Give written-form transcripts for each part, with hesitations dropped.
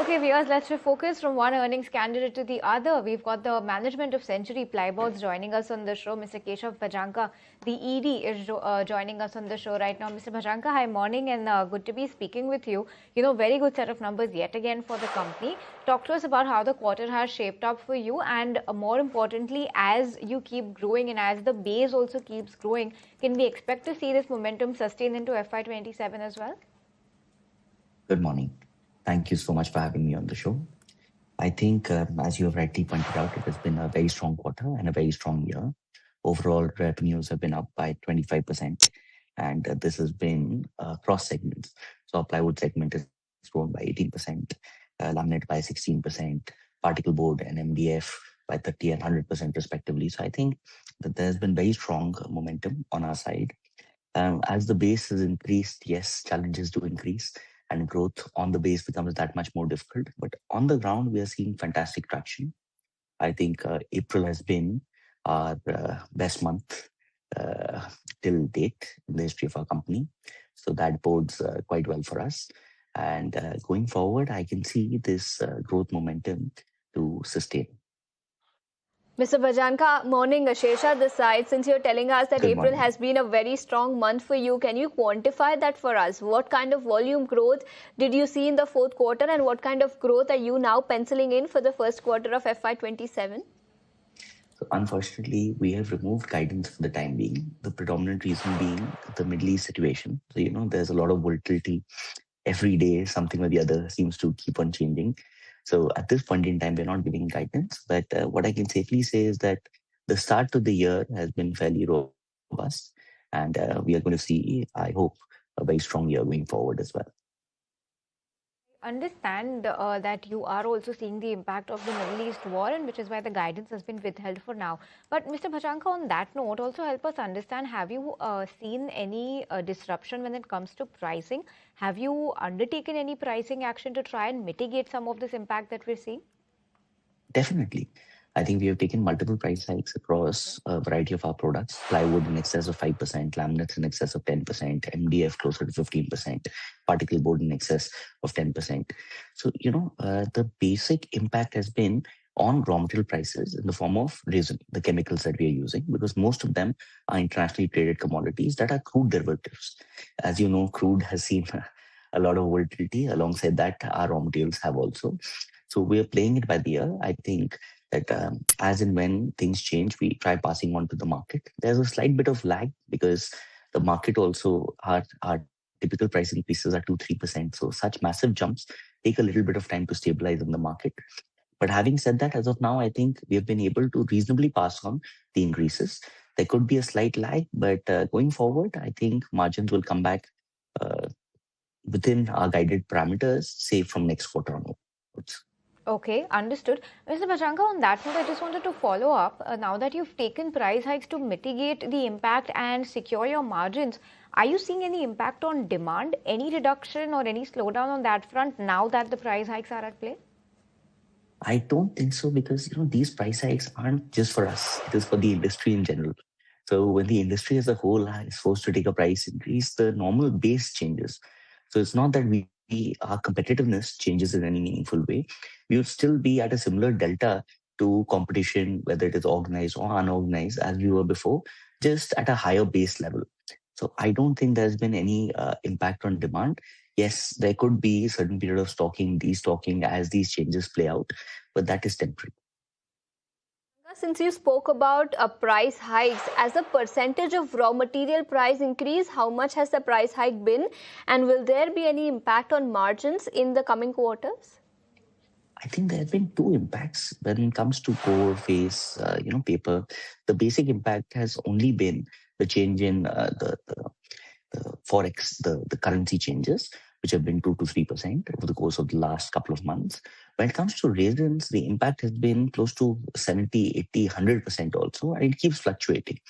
Okay, viewers, let's refocus from one earnings candidate to the other. We've got the management of Century Plyboards joining us on the show. Mr. Keshav Bhajanka, the ED, is joining us on the show right now. Mr. Bhajanka, hi, morning, and good to be speaking with you. Very good set of numbers yet again for the company. Talk to us about how the quarter has shaped up for you, and more importantly, as you keep growing and as the base also keeps growing, can we expect to see this momentum sustain into FY27 as well? Good morning. Thank you so much for having me on the show. I think, as you have rightly pointed out, it has been a very strong quarter and a very strong year. Overall, revenues have been up by 25%, and this has been cross segments. So, our plywood segment has grown by 18%, laminate by 16%, particle board and MDF by 30 and 100% respectively. So, I think that there has been very strong momentum on our side. As the base has increased, yes, challenges do increase, and growth on the base becomes that much more difficult. But on the ground, we are seeing fantastic traction. I think April has been our best month till date in the history of our company. So that bodes quite well for us. And going forward, I can see this growth momentum to sustain. Mr. Bhajanka, morning, Ashesha this side. Since you're telling us that April has been a very strong month for you, can you quantify that for us? What kind of volume growth did you see in the fourth quarter, and what kind of growth are you now penciling in for the first quarter of FY27? So unfortunately, we have removed guidance for the time being. The predominant reason being the Middle East situation. So, there's a lot of volatility. Every day, something or the other seems to keep on changing. So at this point in time, we're not giving guidance. But what I can safely say is that the start to the year has been fairly robust. And we are going to see, I hope, a very strong year going forward as well. Understand that you are also seeing the impact of the Middle East war, and which is why the guidance has been withheld for now. But Mr. Bhajanka, on that note, also help us understand, have you seen any disruption when it comes to pricing? Have you undertaken any pricing action to try and mitigate some of this impact that we're seeing? Definitely. I think we have taken multiple price hikes across a variety of our products. Plywood in excess of 5%, laminates in excess of 10%, MDF closer to 15%, particle board in excess of 10%. So, the basic impact has been on raw material prices in the form of resin, the chemicals that we are using, because most of them are internationally traded commodities that are crude derivatives. As you know, crude has seen a lot of volatility. Alongside that, our raw materials have also. So we are playing it by the ear. I think that as and when things change, we try passing on to the market. There's a slight bit of lag because the market also, our typical price increases are 2-3%. So such massive jumps take a little bit of time to stabilize in the market. But having said that, as of now, I think we have been able to reasonably pass on the increases. There could be a slight lag, but going forward, I think margins will come back within our guided parameters, say from next quarter onwards. Okay, understood. Mr. Bhajanka, on that note, I just wanted to follow up. Now that you've taken price hikes to mitigate the impact and secure your margins, are you seeing any impact on demand, any reduction or any slowdown on that front now that the price hikes are at play? I don't think so, because these price hikes aren't just for us. It is for the industry in general. So when the industry as a whole is forced to take a price increase, the normal base changes. So it's not that our competitiveness changes in any meaningful way. We would still be at a similar delta to competition, whether it is organized or unorganized, as we were before, just at a higher base level. So I don't think there's been any impact on demand. Yes, there could be a certain period of stocking, destocking as these changes play out, but that is temporary. Since you spoke about price hikes, as a percentage of raw material price increase, how much has the price hike been? And will there be any impact on margins in the coming quarters? I think there have been two impacts when it comes to core, face, paper. The basic impact has only been the change in the forex, the currency changes, which have been 2 to 3% over the course of the last couple of months. When it comes to resins, the impact has been close to 70, 80, 100% also, and it keeps fluctuating.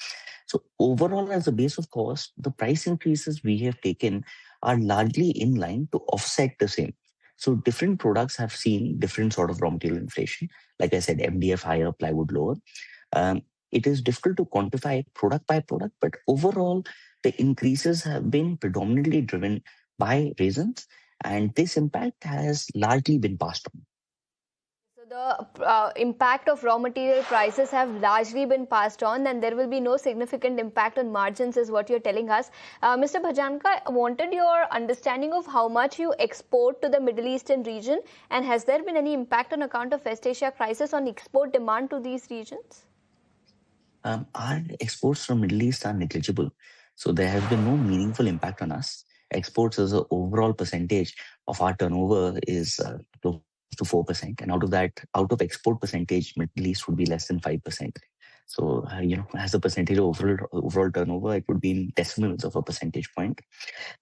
So overall, as a base of cost, the price increases we have taken are largely in line to offset the same. So different products have seen different sort of raw material inflation. Like I said, MDF higher, plywood lower. It is difficult to quantify product by product, but overall, the increases have been predominantly driven by resins, And this impact has largely been passed on. So the impact of raw material prices have largely been passed on, and there will be no significant impact on margins is what you're telling us. Mr. Bhajanka, I wanted your understanding of how much you export to the Middle Eastern region, and has there been any impact on account of West Asia crisis on export demand to these regions? Our exports from Middle East are negligible, so there has been no meaningful impact on us. Exports as an overall percentage of our turnover is close to 4%, and out of export percentage, Middle East would be less than 5%. So as a percentage of overall turnover, it would be in decimals of a percentage point.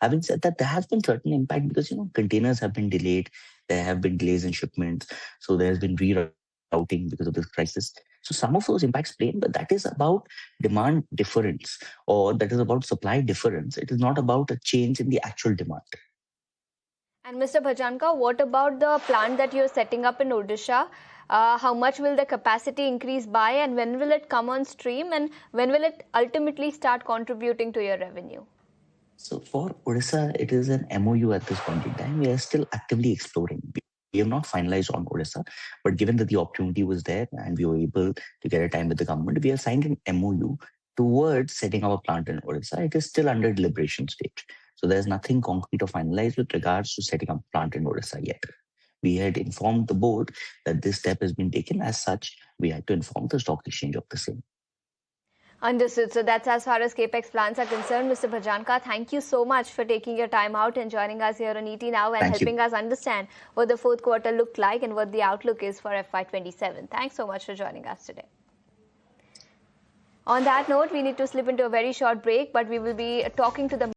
Having said that, there has been certain impact because containers have been delayed, there have been delays in shipments, so there has been rerouting because of this crisis. So some of those impacts play in, but that is about demand difference, or that is about supply difference. It is not about a change in the actual demand. And Mr. Bhajanka, what about the plant that you're setting up in Odisha? How much will the capacity increase by, and when will it come on stream, and when will it ultimately start contributing to your revenue? So for Odisha, it is an MOU at this point in time. We are still actively exploring. We have not finalized on Odisha, but given that the opportunity was there and we were able to get a time with the government, we have signed an MOU towards setting up a plant in Odisha. It is still under deliberation stage. So there's nothing concrete or finalized with regards to setting up a plant in Odisha yet. We had informed the board that this step has been taken. As such, we had to inform the stock exchange of the same. Understood. So that's as far as CapEx plans are concerned. Mr. Bhajanka, thank you so much for taking your time out and joining us here on ET Now and helping us understand what the fourth quarter looked like and what the outlook is for FY27. Thanks so much for joining us today. On that note, we need to slip into a very short break, but we will be talking to the